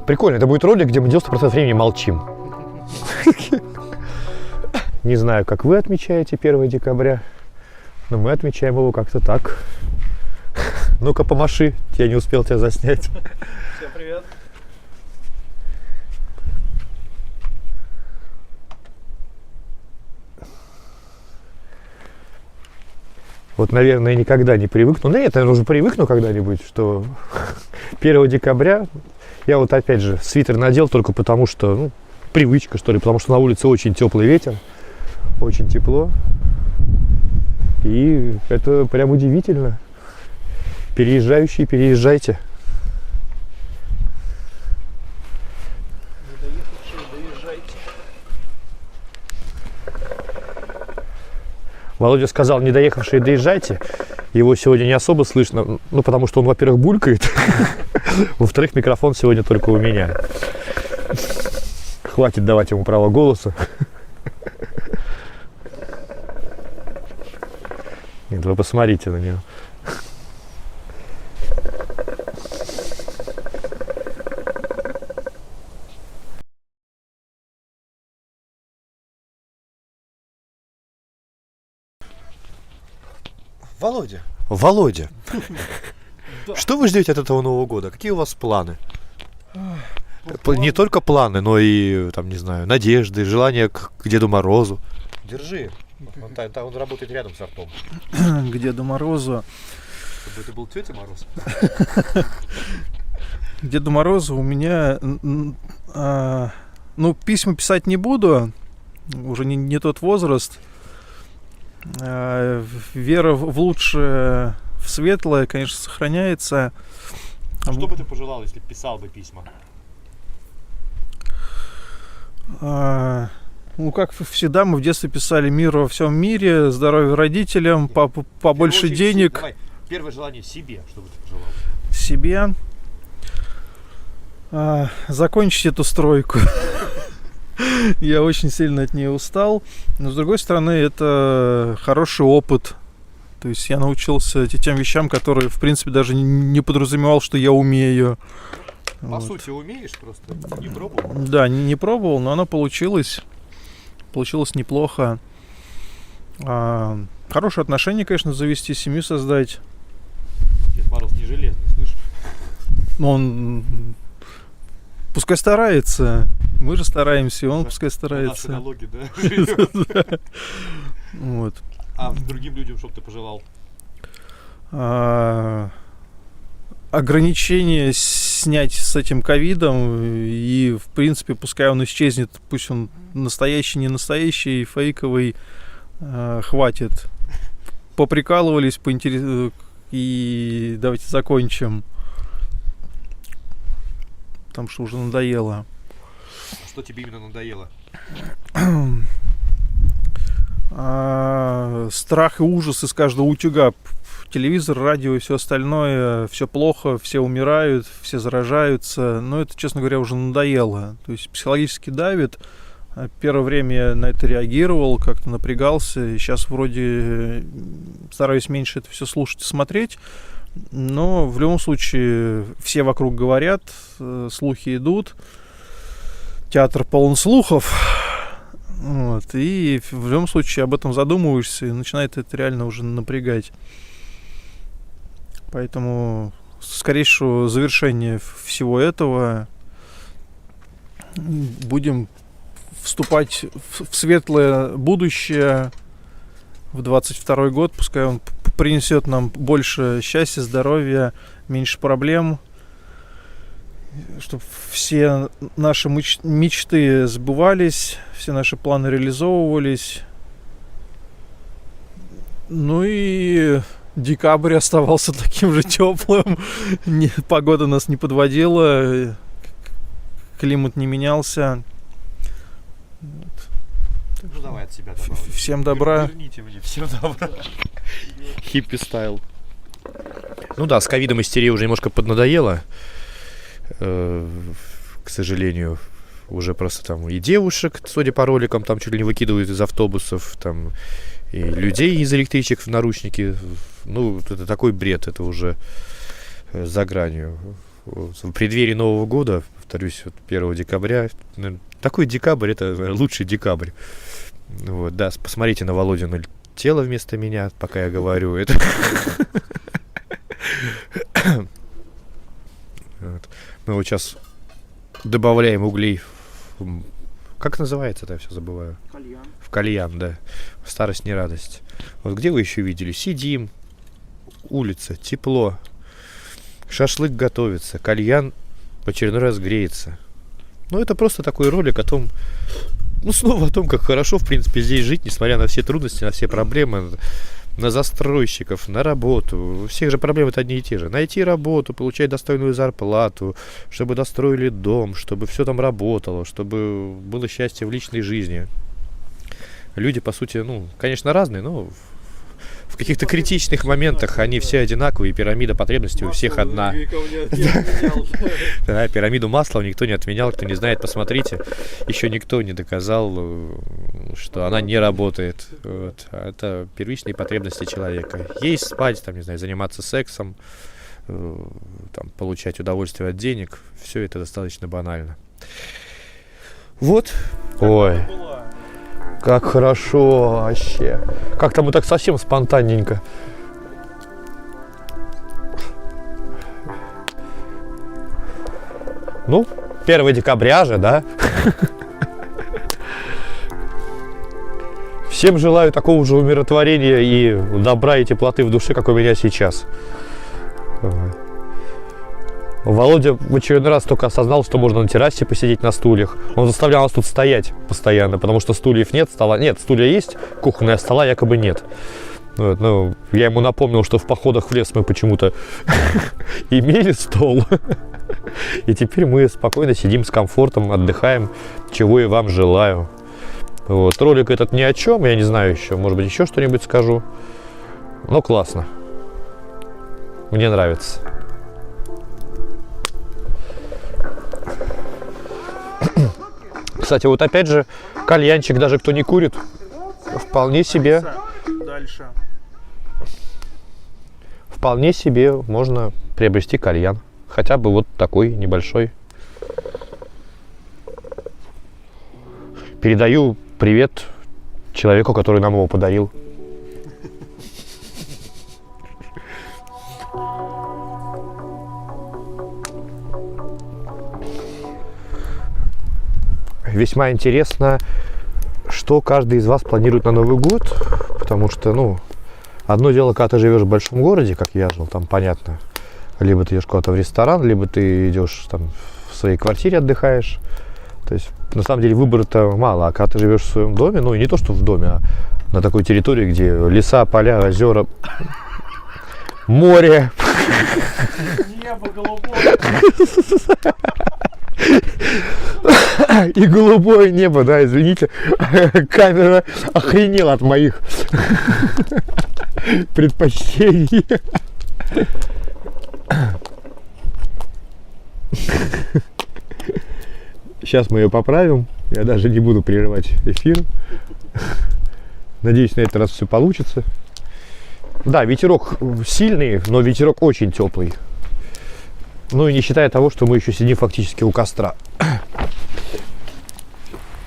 Прикольно, это будет ролик, где мы 90% времени молчим. Не знаю, как вы отмечаете 1 декабря, но мы отмечаем его как-то так. Ну-ка, помаши, я не успел тебя заснять. Всем привет. Вот, наверное, никогда не привыкну. Ну, нет, я уже привыкну когда-нибудь, что 1 декабря я вот опять же свитер надел только потому, что, ну, привычка, что ли, потому что на улице очень теплый ветер, очень тепло. И это прям удивительно. Переезжающие, переезжайте. Не доехавшие, доезжайте. Володя сказал, не доехавшие, доезжайте. Его сегодня не особо слышно, ну, потому что он, во-первых, булькает, во-вторых, микрофон сегодня только у меня. Хватит давать ему право голоса. Нет, вы посмотрите на него. Володя, что вы ждете от этого Нового года? Какие у вас планы? Не только планы, но и, там, не знаю, надежды, желания к Деду Морозу. Держи. Он работает рядом с ртом. К Деду Морозу. Чтобы это был тетя Мороз. К Деду Морозу у меня... ну, письма писать не буду. Уже не тот возраст. Вера в лучшее, в светлое, конечно, сохраняется. А что бы ты пожелал, если писал бы письма? Ну, как всегда, мы в детстве писали мир во всем мире, здоровья родителям, побольше денег. Давай, первое желание себе, что бы ты пожелал? Себе. Закончить эту стройку. Я очень сильно от нее устал. Но, с другой стороны, это хороший опыт. То есть я научился тем вещам, которые, в принципе, даже не подразумевал, что я умею. По сути, умеешь, просто не пробовал? Да, не пробовал, но оно получилось. Получилось неплохо. Хорошие отношения, конечно, завести, семью создать. Дед Мороз не железный, слышишь? Но он пускай старается. Мы же стараемся, и он пускай старается. Наши налоги, да? Вот. А другим людям что бы ты пожелал? Ограничения снять с этим ковидом, и, в принципе, пускай он исчезнет, пусть он настоящий, не настоящий, фейковый, хватит. Поприкалывались, и давайте закончим. Потому что уже надоело. А что тебе именно надоело? Страх и ужас из каждого утюга. Телевизор, радио и все остальное, все плохо, все умирают, все заражаются. Но это, честно говоря, уже надоело. То есть психологически давит. Первое время я на это реагировал, как-то напрягался. И сейчас вроде стараюсь меньше это все слушать и смотреть. Но в любом случае все вокруг говорят, слухи идут. Театр полон слухов. Вот. И в любом случае об этом задумываешься, и начинает это реально уже напрягать. Поэтому скорейшего завершения всего этого будем вступать в светлое будущее, в 22-й год. Пускай он принесет нам больше счастья, здоровья, меньше проблем, чтобы все наши мечты сбывались, все наши планы реализовывались. Ну и декабрь оставался таким же теплым. Погода нас не подводила, климат не менялся. Ну давай от себя добавим. Всем добра. Верните мне всем добра. Хиппи стайл. Ну да, с ковидом истерия уже немножко поднадоела. К сожалению, уже просто там и девушек, судя по роликам, там чуть ли не выкидывают из автобусов, там и людей из электричек в наручники. Ну, это такой бред, это уже за гранью. вот, в преддверии Нового года, повторюсь, вот 1 декабря, наверное, такой декабрь, это наверное, лучший декабрь. Вот, да, посмотрите на Володину тело вместо меня, пока я говорю это. Вот. Мы вот сейчас добавляем углей. Как называется это, я все забываю? Кальян. В кальян, да. Старость не радость. Вот где вы еще видели? Сидим, улица, тепло, шашлык готовится, кальян в очередной раз греется. Ну, это просто такой ролик о том, ну, снова о том, как хорошо, в принципе, здесь жить, несмотря на все трудности, на все проблемы, на застройщиков, на работу. У всех же проблемы-то одни и те же. Найти работу, получать достойную зарплату, чтобы достроили дом, чтобы все там работало, чтобы было счастье в личной жизни. Люди, по сути, ну, конечно, разные, но в каких-то критичных моментах они все одинаковые, и пирамида потребностей у всех одна. Да, пирамиду Маслоу никто не отменял, кто не знает, посмотрите. Еще никто не доказал, что она не работает. Вот. Это первичные потребности человека. Есть, спать, там, не знаю, заниматься сексом, там, получать удовольствие от денег. Все это достаточно банально. Вот. Ой. Как хорошо вообще. Как-то мы так совсем спонтанненько. Ну, 1 декабря же, да? Всем желаю такого же умиротворения и добра и теплоты в душе, как у меня сейчас. Володя в очередной раз только осознал, что можно на террасе посидеть на стульях. Он заставлял нас тут стоять постоянно, потому что стульев нет, стола нет. Стулья есть, кухонная, стола якобы нет. Вот, ну, я ему напомнил, что в походах в лес мы почему-то имели стол. И теперь мы спокойно сидим с комфортом, отдыхаем, чего и вам желаю. Вот. Ролик этот ни о чем, я не знаю еще, может быть, еще что-нибудь скажу. Но классно. Мне нравится. Кстати, вот опять же, кальянчик, даже кто не курит, вполне себе. Дальше. Вполне себе можно приобрести кальян. Хотя бы вот такой небольшой. Передаю привет человеку, который нам его подарил. Весьма интересно, что каждый из вас планирует на Новый год, потому что, ну, одно дело, когда ты живешь в большом городе, как я жил, там понятно, либо ты идешь куда-то в ресторан, либо ты идешь там в своей квартире отдыхаешь, то есть, на самом деле, выбора-то мало, а когда ты живешь в своем доме, ну, и не то, что в доме, а на такой территории, где леса, поля, озера, море. Небо голубое. И голубое небо, да, извините, камера охренела от моих предпочтений. Сейчас мы ее поправим, я даже не буду прерывать эфир. Надеюсь, на этот раз все получится. Да, ветерок сильный, но ветерок очень теплый. Ну и не считая того, что мы еще сидим фактически у костра.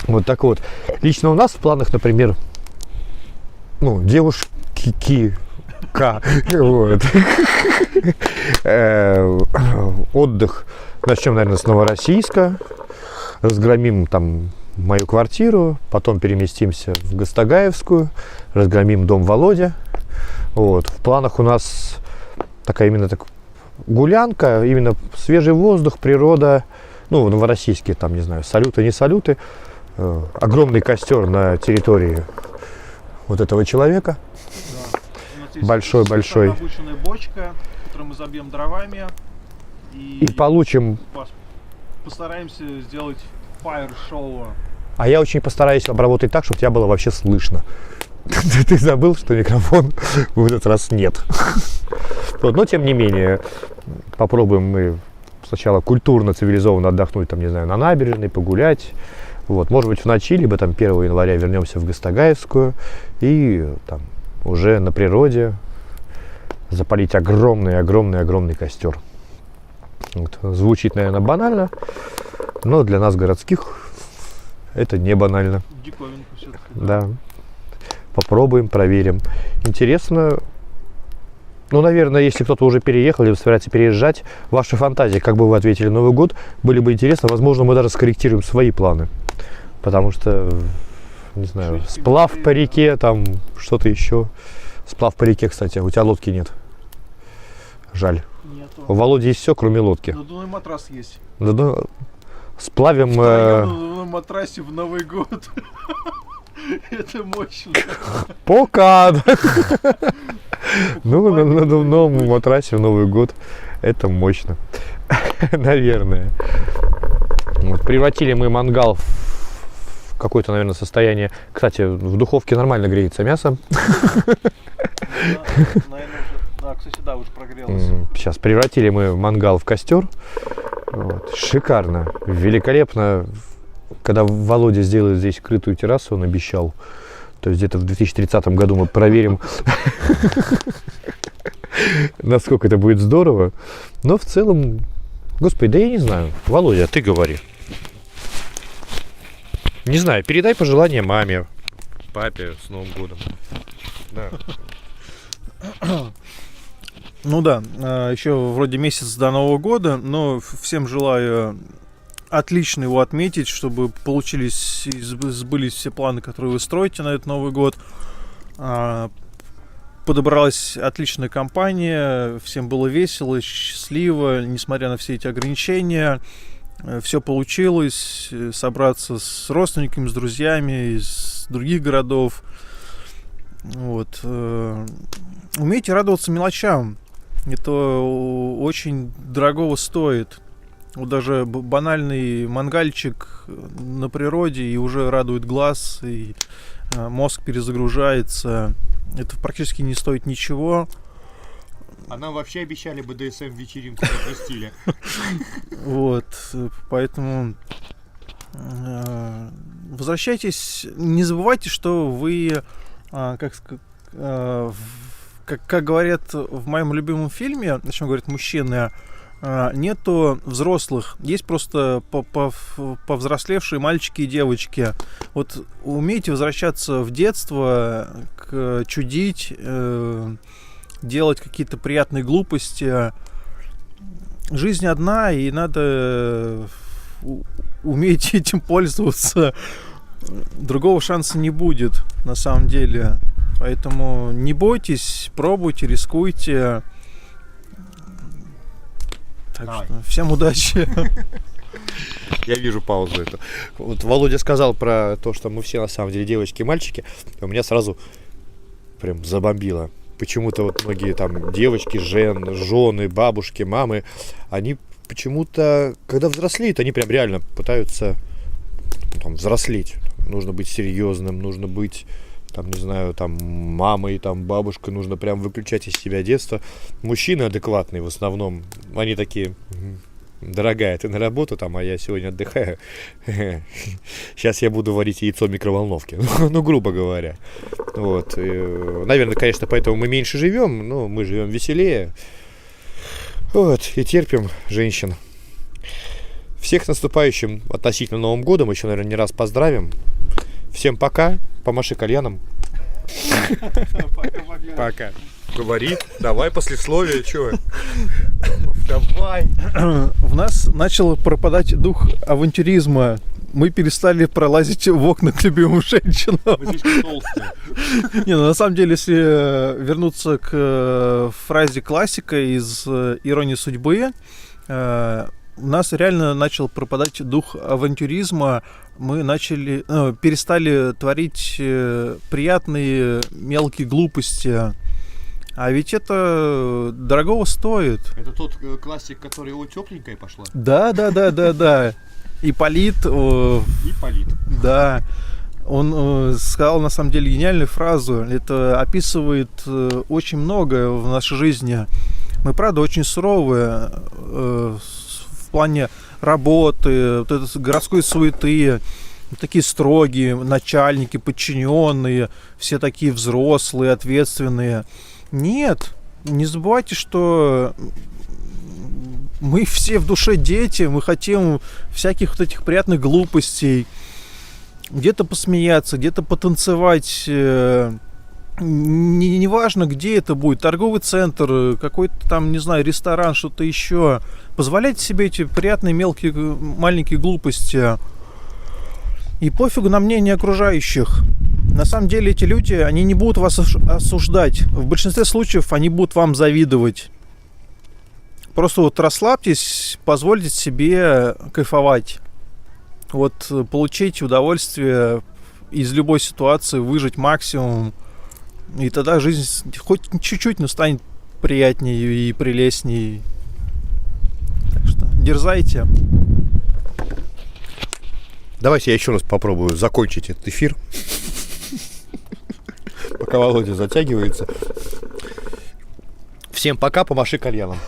Вот так вот. Лично у нас в планах, например, ну, девушки, вот. Отдых. Начнем, наверное, с Новороссийска. Разгромим там мою квартиру, потом переместимся в Гастагаевскую, разгромим дом Володя. Вот. В планах у нас такая именно так гулянка, именно свежий воздух, природа, ну, в Новороссийске, там, не знаю, салюты, не салюты, огромный костер на территории вот этого человека, Да. большой-большой, обычная бочка, которую мы забьем дровами и получим, постараемся сделать фаер-шоу. а я очень постараюсь обработать так, чтобы тебя было вообще слышно. Ты забыл, что микрофон в этот раз нет. Вот, но тем не менее, попробуем мы сначала культурно, цивилизованно отдохнуть, там, не знаю, на набережной, погулять. Вот, может быть, в ночи, либо там 1 января вернемся в Гастагаевскую и там уже на природе запалить огромный костер. Вот. Звучит, наверное, банально, но для нас, городских, это не банально. Диковинка все-таки. Да. Попробуем, проверим. Интересно. Ну, наверное, если кто-то уже переехал или собирается переезжать, ваши фантазии, как бы вы ответили Новый год, были бы интересны. Возможно, мы даже скорректируем свои планы. Потому что, не знаю, сплав по реке, там что-то еще. Сплав по реке, кстати, у тебя лодки нет. Жаль. Нету. У Володи есть все, кроме лодки. Надувной матрас есть. Сплавим... На надувном матрасе в Новый год. Это мощно. Пока! Ну, на надувном матрасе в Новый год. Это мощно. Наверное. Вот, превратили мы мангал в какое-то, наверное, состояние. Кстати, в духовке нормально греется мясо. Наверное, да, кстати, да, уже прогрелось. Сейчас превратили мы мангал в костер. Вот. Шикарно, великолепно. Когда Володя сделает здесь крытую террасу, он обещал. То есть где-то в 2030 году мы проверим, насколько это будет здорово. Но в целом, господи, да я не знаю. Володя, ты говори. Не знаю, передай пожелания маме, папе с Новым годом. Да. Ну да, еще вроде месяц до Нового года, но всем желаю отлично его отметить, чтобы получились и сбылись все планы, которые вы строите на этот Новый год. Подобралась отличная компания, всем было весело, счастливо, несмотря на все эти ограничения. Все получилось, собраться с родственниками, с друзьями из других городов. Вот. Умейте радоваться мелочам. Это очень дорогого стоит. Вот даже банальный мангальчик на природе и уже радует глаз, и мозг перезагружается. Это практически не стоит ничего. А нам вообще обещали БДСМ-вечеринку в стиле. Вот, поэтому возвращайтесь, не забывайте, что вы, как говорят в моем любимом фильме, о чем говорят мужчины, нету взрослых, есть просто повзрослевшие мальчики и девочки. Вот умейте возвращаться в детство, чудить, делать какие-то приятные глупости. Жизнь одна, и надо уметь этим пользоваться. Другого шанса не будет, на самом деле. Поэтому не бойтесь, пробуйте, рискуйте. Так что всем удачи. Я вижу паузу эту. Вот Володя сказал про то, что мы все на самом деле девочки и мальчики. У меня сразу прям забомбило. Почему-то вот многие там девочки, жены, бабушки, мамы, они почему-то, когда взрослеют, они прям реально пытаются там взрослеть. Нужно быть серьезным, нужно быть, там, не знаю, там, мамой, там, бабушкой, нужно прям выключать из себя детство. Мужчины адекватные в основном, они такие: дорогая, ты на работу там, а я сегодня отдыхаю. Сейчас я буду варить яйцо в микроволновке. Ну, грубо говоря. Вот. Наверное, конечно, поэтому мы меньше живем, но мы живем веселее. Вот. И терпим женщин. Всех с наступающим относительно Новым годом. Еще, наверное, не раз поздравим. Всем пока. Помаши кальяном. Пока. Говори. Давай послесловие. Чего? Давай. В нас начал пропадать дух авантюризма. Мы перестали пролазить в окна к любимым женщинам. Мы слишком толстые. Не, ну, на самом деле, если вернуться к фразе классика из «Иронии судьбы», у нас реально начал пропадать дух авантюризма. Мы перестали творить приятные мелкие глупости. А ведь это дорогого стоит. Это тот классик, который «О, тепленькая» пошла? Да. Ипполит. Ипполит. Да. Он сказал, на самом деле, гениальную фразу. Это описывает очень многое в нашей жизни. Мы, правда, очень суровые в плане работы, вот этой городской суеты. Такие строгие начальники, подчиненные, все такие взрослые, ответственные. Нет, не забывайте, что Мы все в душе дети, мы хотим всяких вот этих приятных глупостей. Где-то посмеяться, где-то потанцевать. Неважно, где это будет. Торговый центр, какой-то там, не знаю, ресторан, что-то еще. Позволяйте себе эти приятные мелкие, маленькие глупости. И пофигу на мнение окружающих. На самом деле эти люди, они не будут вас осуждать. В большинстве случаев они будут вам завидовать. Просто вот расслабьтесь, позвольте себе кайфовать. Вот получить удовольствие из любой ситуации, выжить максимум. И тогда жизнь хоть чуть-чуть, но станет приятнее и прелестнее. Так что дерзайте. Давайте я еще раз попробую закончить этот эфир. Пока Володя затягивается. Всем пока, помаши кальяном.